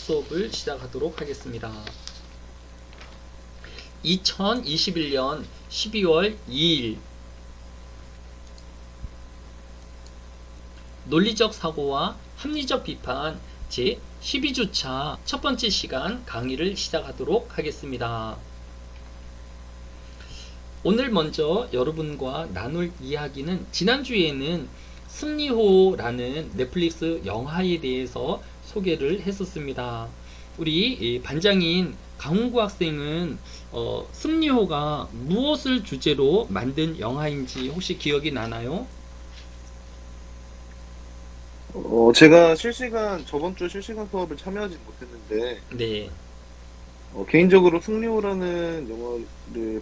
수업을 시작하도록 하겠습니다. 2021년 12월 2일 논리적 사고와 합리적 비판 제 12주차 첫 번째 시간 강의를 시작하도록 하겠습니다. 오늘 먼저 여러분과 나눌 이야기는 지난주에는 승리호라는 넷플릭스 영화에 대해서 소개를 했었습니다. 우리 반장인 강훈구 학생은 승리호가 무엇을 주제로 만든 영화인지 혹시 기억이 나나요? 제가 저번 주 실시간 수업을 참여하지 못했는데, 네. 개인적으로 승리호라는 영화를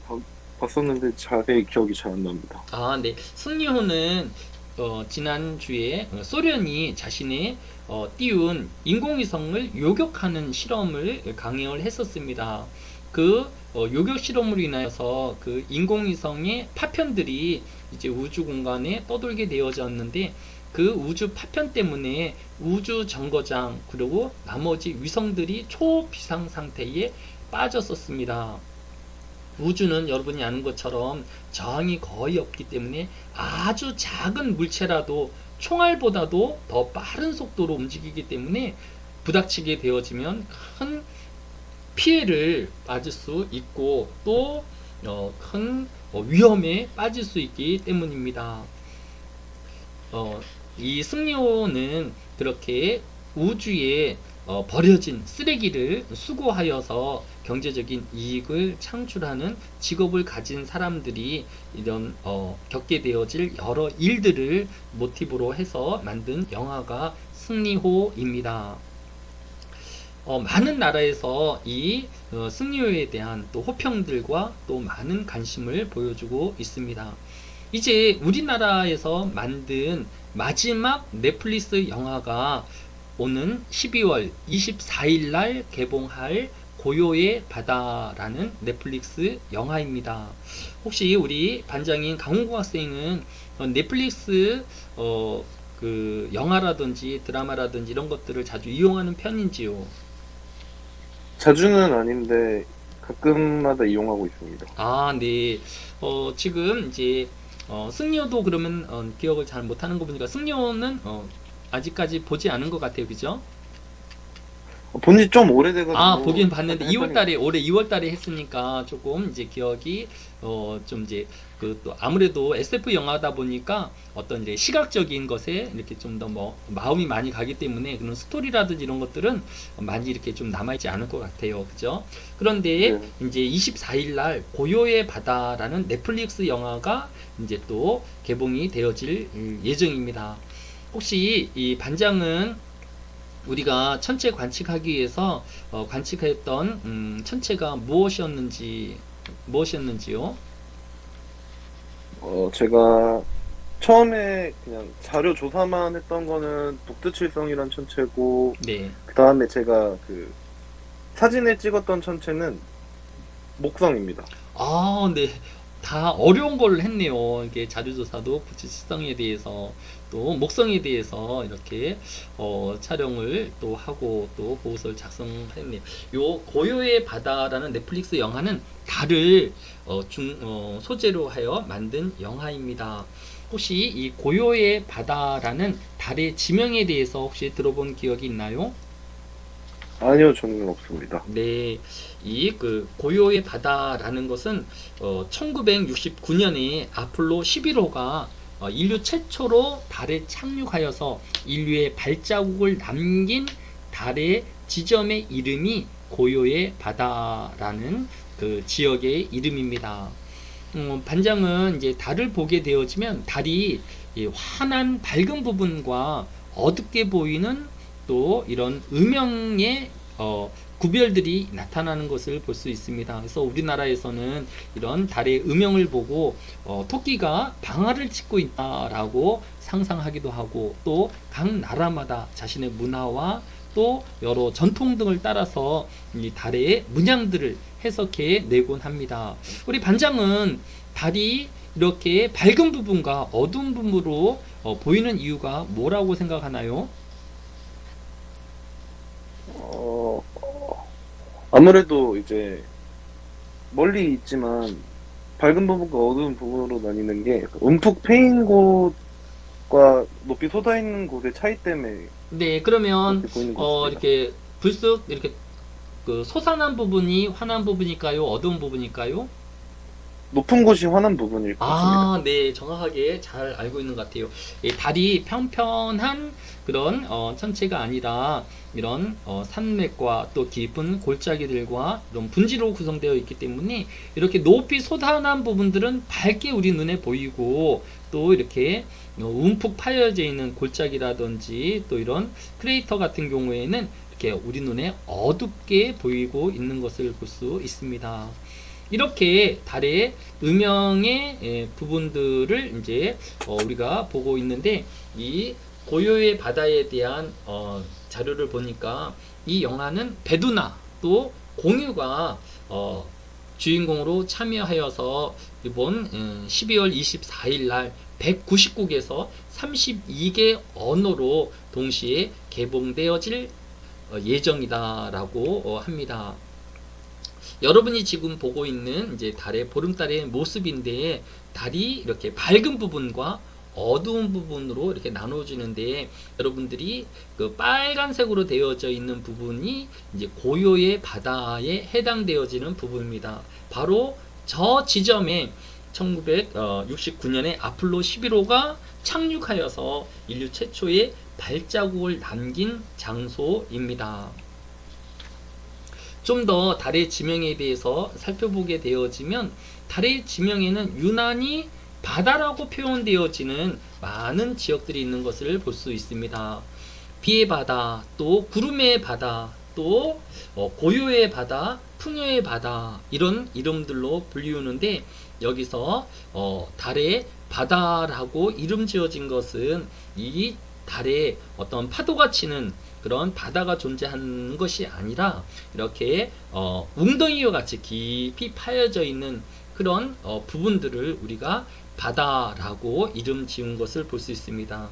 봤었는데 자세히 기억이 잘 안 납니다. 네. 승리호는 지난주에 소련이 자신의 띄운 인공위성을 요격하는 실험을 강행을 했었습니다. 그 요격 실험으로 인하여서 그 인공위성의 파편들이 이제 우주 공간에 떠돌게 되어졌는데, 그 우주 파편 때문에 우주 정거장 그리고 나머지 위성들이 초비상 상태에 빠졌었습니다. 우주는 여러분이 아는 것처럼 저항이 거의 없기 때문에 아주 작은 물체라도 총알보다도 더 빠른 속도로 움직이기 때문에 부닥치게 되어지면 큰 피해를 맞을 수 있고 또 큰 위험에 빠질 수 있기 때문입니다. 이 승리호는 그렇게 우주에 버려진 쓰레기를 수거하여서 경제적인 이익을 창출하는 직업을 가진 사람들이 이런 겪게 되어질 여러 일들을 모티브로 해서 만든 영화가 승리호입니다. 많은 나라에서 이 승리호에 대한 또 호평들과 또 많은 관심을 보여주고 있습니다. 이제 우리나라에서 만든 마지막 넷플릭스 영화가 오는 12월 24일 날 개봉할 고요의 바다라는 넷플릭스 영화입니다. 혹시 우리 반장인 강훈구 학생은 넷플릭스 그 영화라든지 드라마라든지 이런 것들을 자주 이용하는 편인지요? 자주는 아닌데 가끔마다 이용하고 있습니다. 네. 지금 이제 승리호도 그러면 기억을 잘 못하는 거 보니까 승리호는 아직까지 보지 않은 것 같아요, 그죠? 본 지 좀 오래돼가지고. 보긴 봤는데 했더니 2월달에 올해 2월달에 했으니까 조금 이제 기억이 좀 이제 그 또 아무래도 SF 영화다 보니까 어떤 이제 시각적인 것에 이렇게 좀 더 마음이 많이 가기 때문에 그런 스토리라든지 이런 것들은 많이 이렇게 좀 남아있지 않을 것 같아요, 그죠? 그런데 네. 이제 24일 날 고요의 바다라는 넷플릭스 영화가 이제 또 개봉이 되어질 예정입니다. 혹시 이 반장은 우리가 천체 관측하기 위해서 관측했던 천체가 무엇이었는지요? 제가 처음에 그냥 자료 조사만 했던 거는 북두칠성이란 천체고, 네. 그 다음에 제가 그 사진에 찍었던 천체는 목성입니다. 네. 다 어려운 걸 했네요. 이게 자료조사도 부채시성에 대해서 또 목성에 대해서 이렇게 촬영을 또 하고 또 보고서를 작성했네요. 요 고요의 바다라는 넷플릭스 영화는 달을 소재로 하여 만든 영화입니다. 혹시 이 고요의 바다라는 달의 지명에 대해서 혹시 들어본 기억이 있나요? 아니요, 저는 없습니다. 네, 이 그 고요의 바다라는 것은 1969년에 아폴로 11호가 인류 최초로 달에 착륙하여서 인류의 발자국을 남긴 달의 지점의 이름이 고요의 바다라는 그 지역의 이름입니다. 반장은 이제 달을 보게 되어지면 달이 이 환한 밝은 부분과 어둡게 보이는 또 이런 음영의 구별들이 나타나는 것을 볼 수 있습니다. 그래서 우리나라에서는 이런 달의 음영을 보고 토끼가 방아를 찧고 있다라고 상상하기도 하고 또 각 나라마다 자신의 문화와 또 여러 전통 등을 따라서 이 달의 문양들을 해석해 내곤 합니다. 우리 반장은 달이 이렇게 밝은 부분과 어두운 부분으로 보이는 이유가 뭐라고 생각하나요? 아무래도 이제 멀리 있지만 밝은 부분과 어두운 부분으로 나뉘는 게 움푹 패인 곳과 높이 솟아있는 곳의 차이 때문에 네, 그러면 그렇게 보이는 것 같습니다. 이렇게 불쑥 이렇게 그 솟아난 부분이 환한 부분일까요? 어두운 부분일까요? 높은 곳이 환한 부분일 것 같습니다. 아, 네, 정확하게 잘 알고 있는 것 같아요. 이 달이 평평한 그런 천체가 아니라 이런 산맥과 또 깊은 골짜기들과 이런 분지로 구성되어 있기 때문에 이렇게 높이 솟아난 부분들은 밝게 우리 눈에 보이고 또 이렇게 움푹 파여져 있는 골짜기라든지 또 이런 크레이터 같은 경우에는 이렇게 우리 눈에 어둡게 보이고 있는 것을 볼 수 있습니다. 이렇게 달의 음영의 부분들을 이제 우리가 보고 있는데 이 고요의 바다에 대한 자료를 보니까 이 영화는 배두나 또 공유가 주인공으로 참여하여서 이번 12월 24일 날 190국에서 32개 언어로 동시에 개봉되어질 예정이다라고 합니다. 여러분이 지금 보고 있는 이제 달의 보름달의 모습인데 달이 이렇게 밝은 부분과 어두운 부분으로 이렇게 나눠지는데 여러분들이 그 빨간색으로 되어져 있는 부분이 이제 고요의 바다에 해당되어지는 부분입니다. 바로 저 지점에 1969년에 아폴로 11호가 착륙하여서 인류 최초의 발자국을 남긴 장소입니다. 좀 더 달의 지명에 대해서 살펴보게 되어지면 달의 지명에는 유난히 바다라고 표현되어지는 많은 지역들이 있는 것을 볼 수 있습니다. 비의 바다, 또 구름의 바다, 또 고요의 바다, 풍요의 바다 이런 이름들로 불리우는데 여기서 달의 바다라고 이름 지어진 것은 이 달에 어떤 파도가 치는 그런 바다가 존재하는 것이 아니라 이렇게 웅덩이와 같이 깊이 파여져 있는 그런 부분들을 우리가 바다라고 이름 지은 것을 볼 수 있습니다.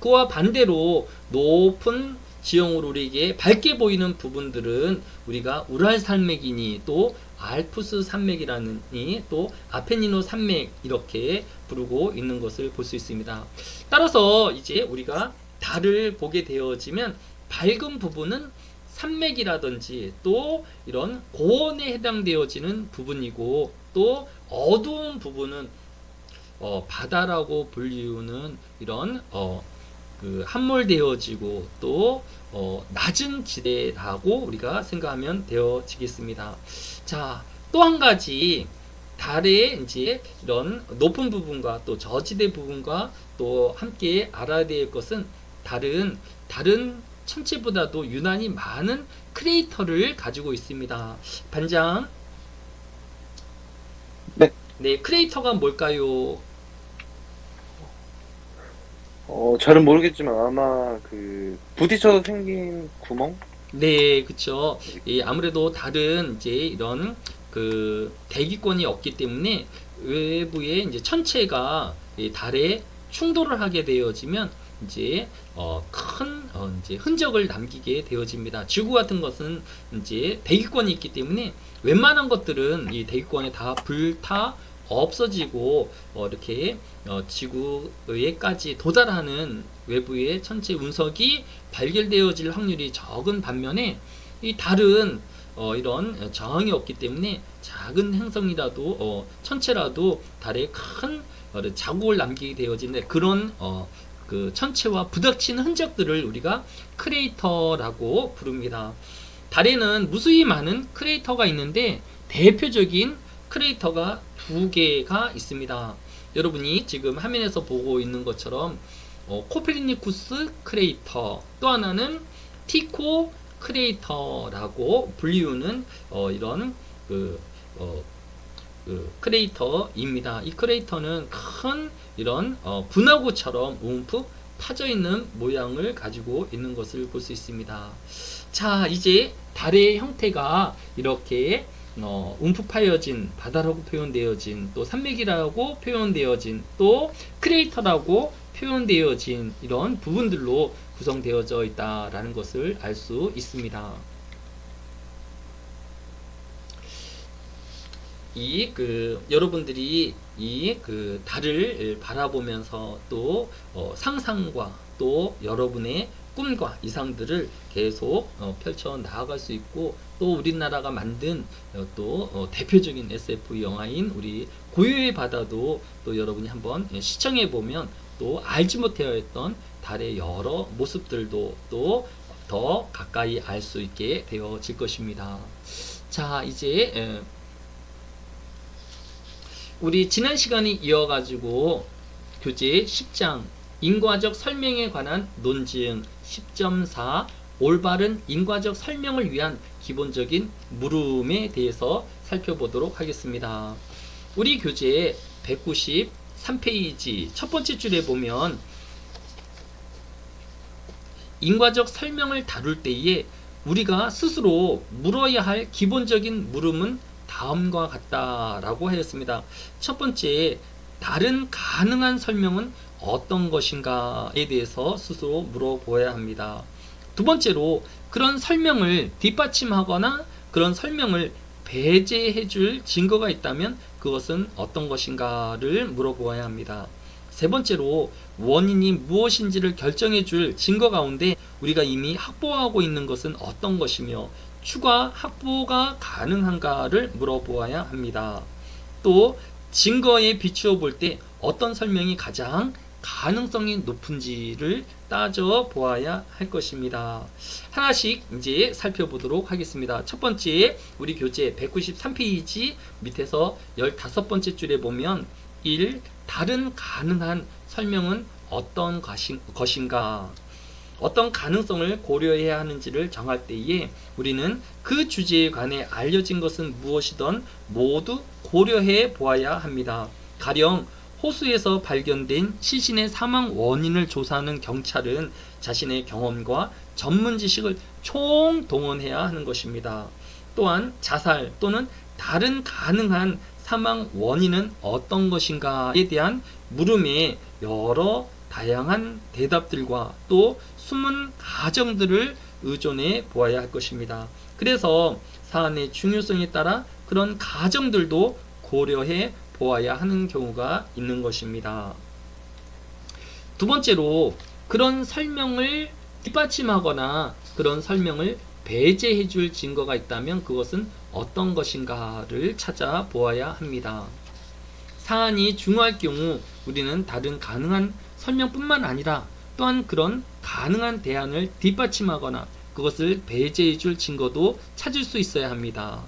그와 반대로 높은 지형으로 우리에게 밝게 보이는 부분들은 우리가 우랄 산맥이니 또 알프스 산맥이라니 또 아펜니노 산맥 이렇게 부르고 있는 것을 볼 수 있습니다. 따라서 이제 우리가 달을 보게 되어지면 밝은 부분은 산맥이라든지 또 이런 고원에 해당되어지는 부분이고 또 어두운 부분은 바다라고 불리우는 이런 그 함몰되어지고 또 낮은 지대라고 우리가 생각하면 되어지겠습니다. 자, 또 한 가지 달의 이제 이런 높은 부분과 또 저지대 부분과 또 함께 알아야 될 것은 다른 천체보다도 유난히 많은 크레이터를 가지고 있습니다. 반장. 네. 네, 크레이터가 뭘까요? 잘은 모르겠지만 아마 그 부딪혀서 생긴 구멍? 네, 그쵸. 아무래도 달은 이제 이런 그 대기권이 없기 때문에 외부에 이제 천체가 이 달에 충돌을 하게 되어지면 이제 큰 이제 흔적을 남기게 되어집니다. 지구 같은 것은 이제 대기권이 있기 때문에 웬만한 것들은 이 대기권에 다 불타 없어지고 이렇게 지구에까지 도달하는 외부의 천체 운석이 발견되어질 확률이 적은 반면에 이 달은 이런 저항이 없기 때문에 작은 행성이라도 천체라도 달에 큰 자국을 남기게 되어지는데 그런 그 천체와 부닥친 흔적들을 우리가 크레이터라고 부릅니다. 달에는 무수히 많은 크레이터가 있는데 대표적인 크레이터가 두 개가 있습니다. 여러분이 지금 화면에서 보고 있는 것처럼 코페르니쿠스 크레이터, 또 하나는 티코 크레이터라고 불리우는 이런 그 크레이터입니다. 이 크레이터는 큰 이런 분화구처럼 움푹 파져 있는 모양을 가지고 있는 것을 볼 수 있습니다. 자, 이제 달의 형태가 이렇게 움푹 파여진 바다라고 표현되어진 또 산맥이라고 표현되어진 또 크레이터라고 표현되어진 이런 부분들로 구성되어져 있다라는 것을 알 수 있습니다. 여러분들이 달을 바라보면서 또 상상과 또 여러분의 꿈과 이상들을 계속 펼쳐 나아갈 수 있고, 또 우리나라가 만든 대표적인 SF 영화인 우리 고요의 바다도 또 여러분이 한번 시청해 보면 또 알지 못하였던 달의 여러 모습들도 또 더 가까이 알 수 있게 되어질 것입니다. 자, 이제 우리 지난 시간에 이어가지고 교재 10장 인과적 설명에 관한 논증 10.4 올바른 인과적 설명을 위한 기본적인 물음에 대해서 살펴보도록 하겠습니다. 우리 교재 193페이지 첫 번째 줄에 보면 인과적 설명을 다룰 때에 우리가 스스로 물어야 할 기본적인 물음은 다음과 같다라고 하였습니다. 첫 번째, 다른 가능한 설명은 어떤 것인가에 대해서 스스로 물어보아야 합니다. 두 번째로, 그런 설명을 뒷받침하거나 그런 설명을 배제해 줄 증거가 있다면 그것은 어떤 것인가를 물어보아야 합니다. 세 번째로, 원인이 무엇인지를 결정해 줄 증거 가운데 우리가 이미 확보하고 있는 것은 어떤 것이며 추가 확보가 가능한가를 물어보아야 합니다. 또 증거에 비추어 볼 때 어떤 설명이 가장 가능성이 높은지를 따져 보아야 할 것입니다. 하나씩 이제 살펴보도록 하겠습니다. 첫 번째, 우리 교재 193페이지 밑에서 15번째 줄에 보면 1. 다른 가능한 설명은 어떤 것인가? 어떤 가능성을 고려해야 하는지를 정할 때에 우리는 그 주제에 관해 알려진 것은 무엇이든 모두 고려해 보아야 합니다. 가령 호수에서 발견된 시신의 사망 원인을 조사하는 경찰은 자신의 경험과 전문 지식을 총동원해야 하는 것입니다. 또한 자살 또는 다른 가능한 사망 원인은 어떤 것인가에 대한 물음에 여러 다양한 대답들과 또 숨은 가정들을 의존해 보아야 할 것입니다. 그래서 사안의 중요성에 따라 그런 가정들도 고려해 보아야 하는 경우가 있는 것입니다. 두 번째로, 그런 설명을 뒷받침하거나 그런 설명을 배제해 줄 증거가 있다면 그것은 어떤 것인가를 찾아보아야 합니다. 사안이 중요할 경우 우리는 다른 가능한 설명뿐만 아니라 또한 그런 가능한 대안을 뒷받침하거나 그것을 배제해 줄 증거도 찾을 수 있어야 합니다.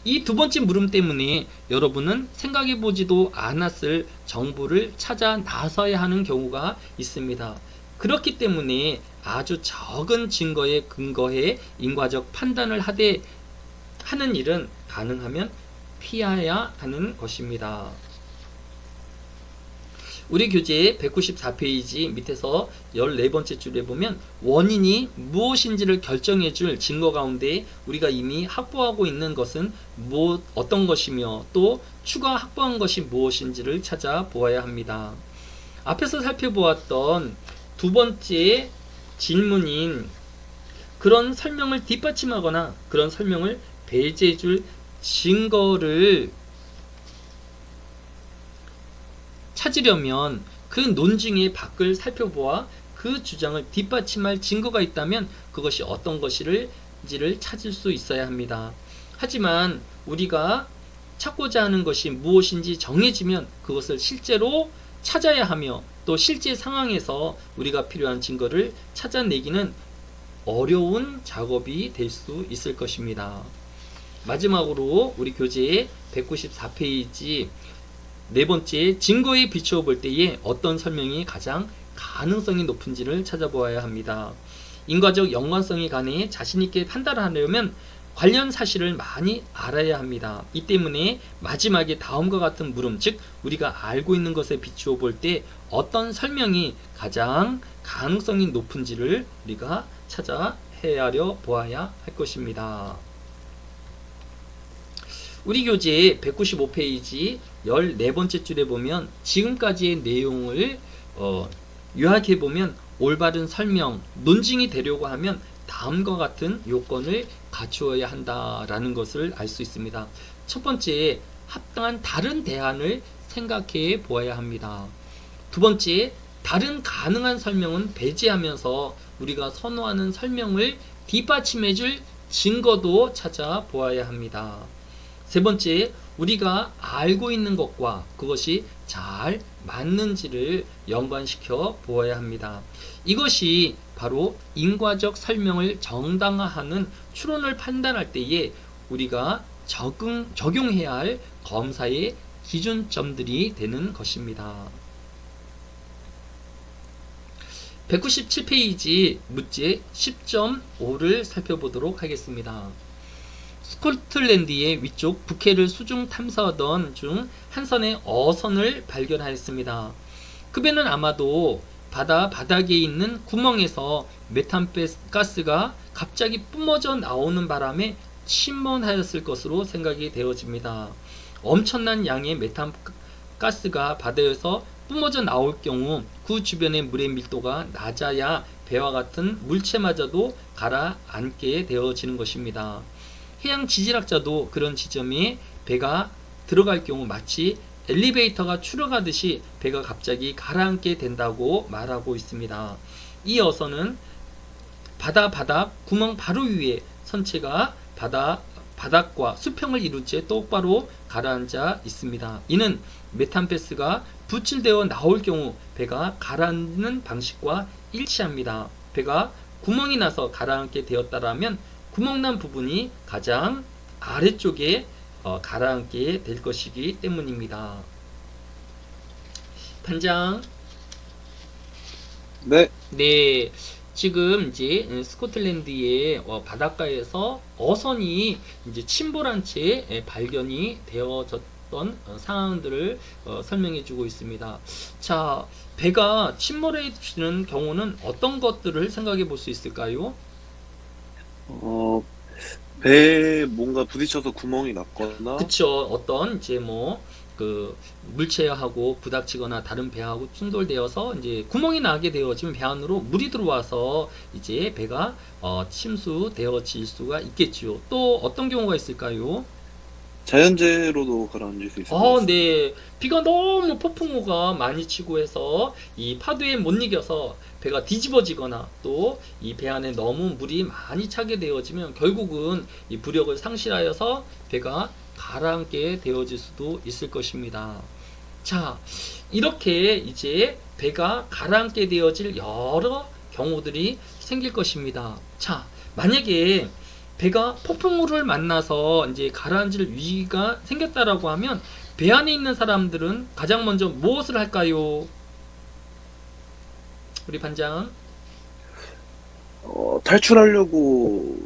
이 두 번째 물음 때문에 여러분은 생각해 보지도 않았을 정보를 찾아 나서야 하는 경우가 있습니다. 그렇기 때문에 아주 적은 증거에 근거해 인과적 판단을 하는 일은 가능하면 피해야 하는 것입니다. 우리 교재 194페이지 밑에서 14번째 줄에 보면 원인이 무엇인지를 결정해 줄 증거 가운데 우리가 이미 확보하고 있는 것은 어떤 것이며 또 추가 확보한 것이 무엇인지를 찾아보아야 합니다. 앞에서 살펴보았던 두 번째 질문인 그런 설명을 뒷받침하거나 그런 설명을 배제해 줄 증거를 찾으려면 그 논증의 밖을 살펴보아 그 주장을 뒷받침할 증거가 있다면 그것이 어떤 것인지를 찾을 수 있어야 합니다. 하지만 우리가 찾고자 하는 것이 무엇인지 정해지면 그것을 실제로 찾아야 하며 또 실제 상황에서 우리가 필요한 증거를 찾아내기는 어려운 작업이 될 수 있을 것입니다. 마지막으로 우리 교재의 194페이지 네 번째, 증거에 비추어 볼 때에 어떤 설명이 가장 가능성이 높은지를 찾아보아야 합니다. 인과적 연관성에 관해 자신있게 판단하려면 관련 사실을 많이 알아야 합니다. 이 때문에 마지막에 다음과 같은 물음, 즉 우리가 알고 있는 것에 비추어 볼 때 어떤 설명이 가장 가능성이 높은지를 우리가 찾아 헤아려 보아야 할 것입니다. 우리 교재 195페이지 14번째 줄에 보면 지금까지의 내용을 요약해 보면 올바른 설명, 논증이 되려고 하면 다음과 같은 요건을 갖추어야 한다라는 것을 알 수 있습니다. 첫 번째, 합당한 다른 대안을 생각해 보아야 합니다. 두 번째, 다른 가능한 설명은 배제하면서 우리가 선호하는 설명을 뒷받침해줄 증거도 찾아보아야 합니다. 세 번째, 우리가 알고 있는 것과 그것이 잘 맞는지를 연관시켜 보아야 합니다. 이것이 바로 인과적 설명을 정당화하는 추론을 판단할 때에 우리가 적용해야 할 검사의 기준점들이 되는 것입니다. 197페이지 문제 10.5를 살펴보도록 하겠습니다. 스코틀랜드의 위쪽 북해를 수중 탐사하던 중 한 선의 어선을 발견하였습니다. 그 배는 아마도 바닥에 있는 구멍에서 메탄가스가 갑자기 뿜어져 나오는 바람에 침몰하였을 것으로 생각이 되어집니다. 엄청난 양의 메탄가스가 바다에서 뿜어져 나올 경우 그 주변의 물의 밀도가 낮아야 배와 같은 물체마저도 가라앉게 되어지는 것입니다. 해양 지질학자도 그런 지점에 배가 들어갈 경우 마치 엘리베이터가 추락하듯이 배가 갑자기 가라앉게 된다고 말하고 있습니다. 이 어선은 바닥 구멍 바로 위에 선체가 바닥과 수평을 이룬 채 똑바로 가라앉아 있습니다. 이는 메탄가스가 분출되어 나올 경우 배가 가라앉는 방식과 일치합니다. 배가 구멍이 나서 가라앉게 되었다라면 구멍난 부분이 가장 아래쪽에 가라앉게 될 것이기 때문입니다. 반장. 네. 네. 지금 이제 스코틀랜드의 바닷가에서 어선이 이제 침몰한 채 발견이 되어졌던 상황들을 설명해 주고 있습니다. 자, 배가 침몰해지는 경우는 어떤 것들을 생각해 볼 수 있을까요? 배에 뭔가 부딪혀서 구멍이 났거나, 그쵸. 어떤 이제 그 물체하고 부닥치거나 다른 배하고 충돌되어서 이제 구멍이 나게 되어지면 배 안으로 물이 들어와서 이제 배가 침수되어질 수가 있겠죠. 또 어떤 경우가 있을까요? 자연재해로도 가라앉을 수 있을 것 같습니다. 네. 비가 너무 폭풍우가 많이 치고 해서 이 파도에 못 이겨서 배가 뒤집어지거나 또 이 배 안에 너무 물이 많이 차게 되어지면 결국은 이 부력을 상실하여서 배가 가라앉게 되어질 수도 있을 것입니다. 자, 이렇게 이제 배가 가라앉게 되어질 여러 경우들이 생길 것입니다. 자, 만약에 배가 폭풍우를 만나서 이제 가라앉을 위기가 생겼다라고 하면 배 안에 있는 사람들은 가장 먼저 무엇을 할까요? 우리 반장. 탈출하려고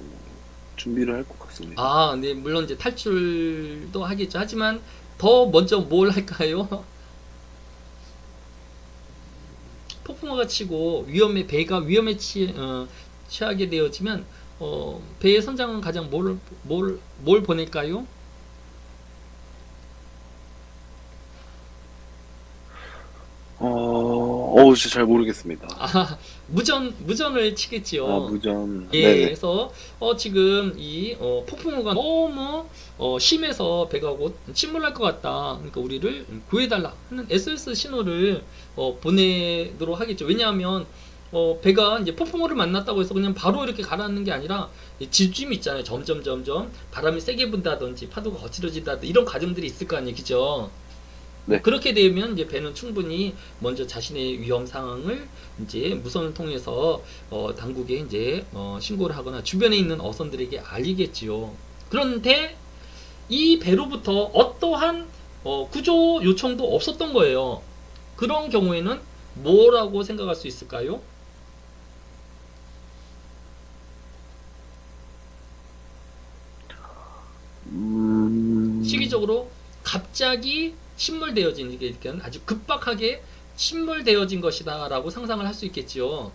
준비를 할 것 같습니다. 아, 네, 물론 이제 탈출도 하겠죠. 하지만 더 먼저 뭘 할까요? 폭풍우가 치고 배가 위험에 취하게 되어지면 배의 선장은 가장 뭘 보낼까요? 진짜 잘 모르겠습니다. 아, 무전을 치겠지요. 무전. 예, 네네. 그래서 지금 이 폭풍우가 너무 심해서 배가 곧 침몰할 것 같다. 그러니까 우리를 구해달라 하는 SOS 신호를 보내도록 하겠죠. 왜냐하면 배가 이제 폭풍우를 만났다고 해서 그냥 바로 이렇게 가라앉는 게 아니라 지짐이 있잖아요. 점점 바람이 세게 분다든지 파도가 거칠어진다든지 이런 과정들이 있을 거 아니에요, 그죠? 네. 그렇게 되면 이제 배는 충분히 먼저 자신의 위험 상황을 이제 무선을 통해서 당국에 이제 신고를 하거나 주변에 있는 어선들에게 알리겠지요. 그런데 이 배로부터 어떠한 구조 요청도 없었던 거예요. 그런 경우에는 뭐라고 생각할 수 있을까요? 시기적으로 갑자기 침몰되어진 게 아주 급박하게 침몰되어진 것이다 라고 상상을 할 수 있겠지요.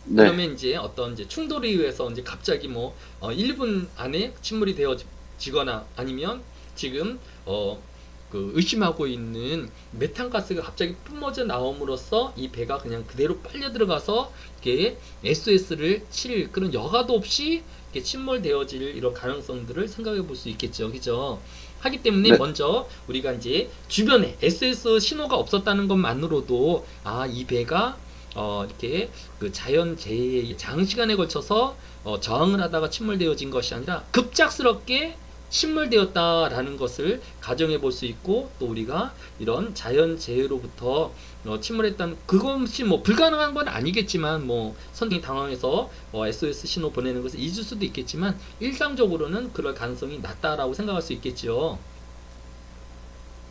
네. 그러면 이제 어떤 이제 충돌에 의해서 이제 갑자기 1분 안에 침몰이 되어지거나 아니면 지금 그 의심하고 있는 메탄가스가 갑자기 뿜어져 나옴으로써 이 배가 그냥 그대로 빨려 들어가서 이렇게 SOS를 칠 그런 여과도 없이 이렇게 침몰되어질 이런 가능성들을 생각해 볼 수 있겠죠. 그죠? 하기 때문에 네. 먼저 우리가 이제 주변에 SOS 신호가 없었다는 것만으로도 이 배가 이렇게 그 자연재해에 장시간에 걸쳐서 저항을 하다가 침몰되어진 것이 아니라 급작스럽게 침몰되었다라는 것을 가정해 볼 수 있고, 또 우리가 이런 자연재해로부터 침몰했다는 그것이 뭐 불가능한 건 아니겠지만, 뭐 선생이 당황해서 SOS 신호 보내는 것을 잊을 수도 있겠지만 일상적으로는 그럴 가능성이 낮다라고 생각할 수 있겠죠.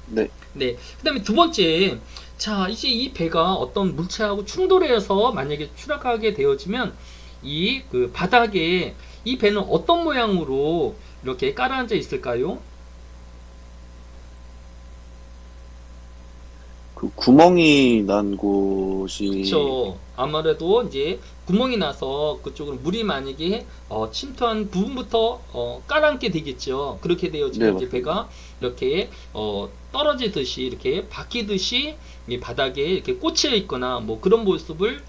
네. 네. 그 다음에 두 번째, 자, 이제 이 배가 어떤 물체하고 충돌해서 만약에 추락하게 되어지면 이 그 바닥에 이 배는 어떤 모양으로 이렇게 깔아앉아 있을까요? 그 구멍이 난 곳이 그렇죠. 아무래도 이제 구멍이 나서 그쪽으로 물이 만약에 침투한 부분부터 깔아앉게 되겠죠. 그렇게 네, 되어지면 이제 맞습니다. 배가 이렇게 떨어지듯이 이렇게 바뀌듯이 이 바닥에 이렇게 꽂혀 있거나 뭐 그런 모습을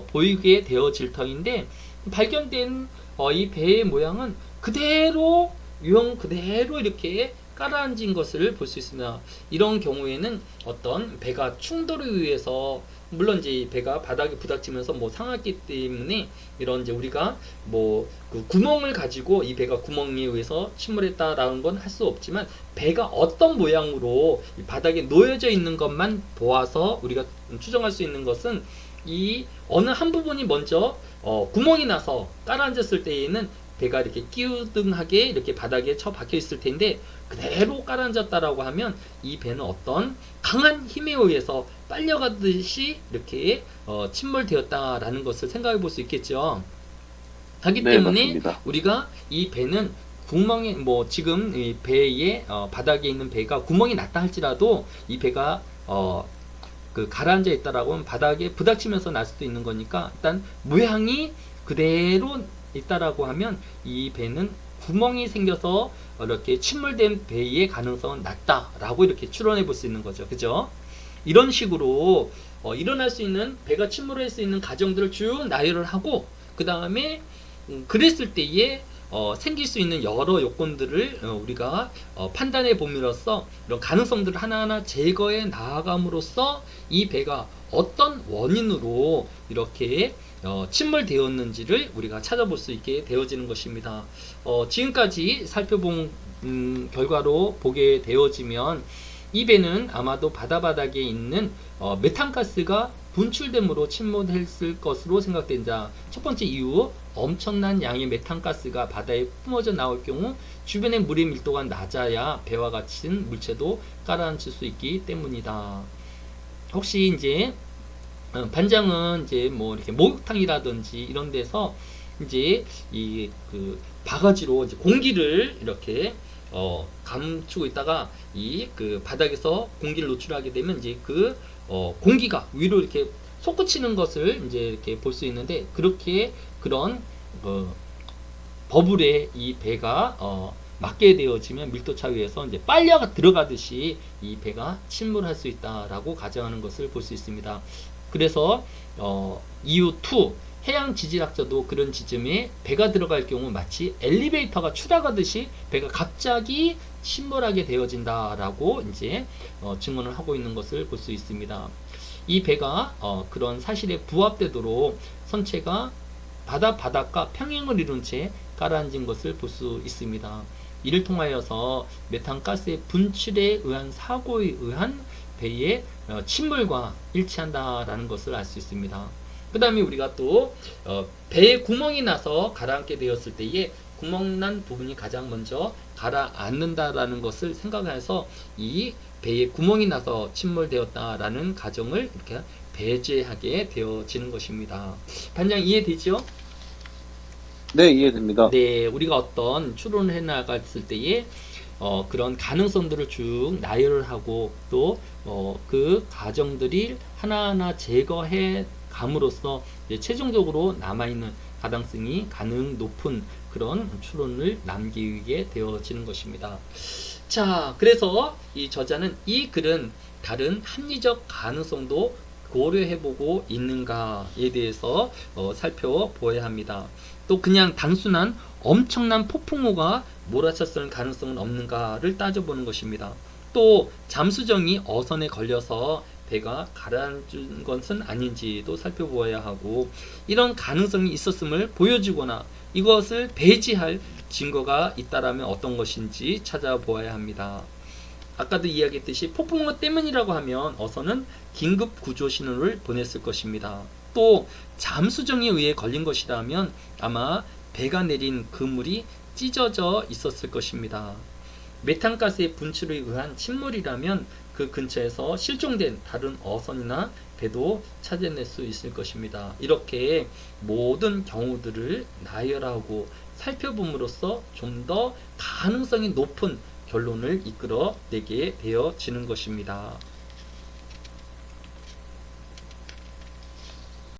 보이게 되어질 터인데, 발견된 이 배의 모양은 그대로 유형 그대로 이렇게 깔아앉은 것을 볼 수 있습니다. 이런 경우에는 어떤 배가 충돌에 의해서, 물론 이제 배가 바닥에 부닥치면서 뭐 상했기 때문에 이런 이제 우리가 뭐 그 구멍을 가지고 이 배가 구멍에 의해서 침몰했다라는 건 할 수 없지만, 배가 어떤 모양으로 이 바닥에 놓여져 있는 것만 보아서 우리가 추정할 수 있는 것은, 이 어느 한 부분이 먼저 구멍이 나서 깔아앉았을 때에는 배가 이렇게 끼우등하게 이렇게 바닥에 처 박혀 있을 텐데, 그대로 깔아앉았다라고 하면 이 배는 어떤 강한 힘에 의해서 빨려가듯이 이렇게 침몰되었다라는 것을 생각해 볼 수 있겠죠. 하기 네, 때문에 맞습니다. 우리가 이 배는 구멍에, 뭐 지금 이 배의 바닥에 있는 배가 구멍이 났다 할지라도 이 배가 그 가라앉아 있다라고 하면 바닥에 부닥치면서 날 수도 있는 거니까, 일단 모양이 그대로 있다라고 하면 이 배는 구멍이 생겨서 이렇게 침몰된 배의 가능성은 낮다라고 이렇게 추론해 볼 수 있는 거죠. 그죠? 이런 식으로 일어날 수 있는, 배가 침몰할 수 있는 가정들을 쭉 나열을 하고, 그 다음에 그랬을 때에 생길 수 있는 여러 요건들을 우리가 판단해 봄으로써 이런 가능성들을 하나하나 제거해 나아감으로써 이 배가 어떤 원인으로 이렇게 침몰되었는지를 우리가 찾아볼 수 있게 되어지는 것입니다. 지금까지 살펴본 결과로 보게 되어지면 이 배는 아마도 바다바닥에 있는 메탄가스가 분출됨으로 침몰했을 것으로 생각된다. 첫 번째 이유, 엄청난 양의 메탄가스가 바다에 뿜어져 나올 경우 주변의 물의 밀도가 낮아야 배와 같은 물체도 가라앉을 수 있기 때문이다. 혹시 이제 반장은 이제 뭐 이렇게 목욕탕이라든지 이런 데서 이제 이 그 바가지로 이제 공기를 이렇게 감추고 있다가 이 그 바닥에서 공기를 노출하게 되면 이제 그 공기가 위로 이렇게 솟구치는 것을 이제 이렇게 볼 수 있는데, 그렇게 그런 버블에 이 배가 맞게 되어지면 밀도차 위에서 이제 빨려가 들어가듯이 이 배가 침몰할 수 있다라고 가정하는 것을 볼 수 있습니다. 그래서 이유 2, 해양 지질학자도 그런 지점에 배가 들어갈 경우 마치 엘리베이터가 추락하듯이 배가 갑자기 침몰하게 되어진다라고 이제 증언을 하고 있는 것을 볼 수 있습니다. 이 배가 그런 사실에 부합되도록 선체가 바닷가 평행을 이룬 채 가라앉은 것을 볼 수 있습니다. 이를 통하여서 메탄가스의 분출에 의한 사고에 의한 배의 침몰과 일치한다라는 것을 알 수 있습니다. 그 다음에 우리가 또 배에 구멍이 나서 가라앉게 되었을 때에 구멍난 부분이 가장 먼저 가라앉는다라는 것을 생각해서 이 배에 구멍이 나서 침몰되었다라는 가정을 이렇게 배제하게 되어지는 것입니다. 반장 이해되죠? 네, 이해됩니다. 네, 우리가 어떤 추론을 해 나갔을 때에 그런 가능성들을 쭉 나열을 하고, 또 그 가정들이 하나하나 제거해 감으로써 이제 최종적으로 남아있는 가당성이 가능 높은 그런 추론을 남기게 되어지는 것입니다. 자, 그래서 이 저자는 이 글은 다른 합리적 가능성도 고려해보고 있는가에 대해서 살펴보아야 합니다. 또 그냥 단순한 엄청난 폭풍우가 몰아쳤을 가능성은 없는가를 따져보는 것입니다. 또 잠수정이 어선에 걸려서 배가 가라앉은 것은 아닌지도 살펴보아야 하고, 이런 가능성이 있었음을 보여주거나 이것을 배제할 증거가 있다라면 어떤 것인지 찾아보아야 합니다. 아까도 이야기했듯이 폭풍우 때문이라고 하면 어선은 긴급 구조 신호를 보냈을 것입니다. 또 잠수정에 의해 걸린 것이라면 아마 배가 내린 그물이 찢어져 있었을 것입니다. 메탄가스의 분출에 의한 침몰이라면 그 근처에서 실종된 다른 어선이나 배도 찾아낼 수 있을 것입니다. 이렇게 모든 경우들을 나열하고 살펴봄으로써 좀 더 가능성이 높은 결론을 이끌어내게 되어지는 것입니다.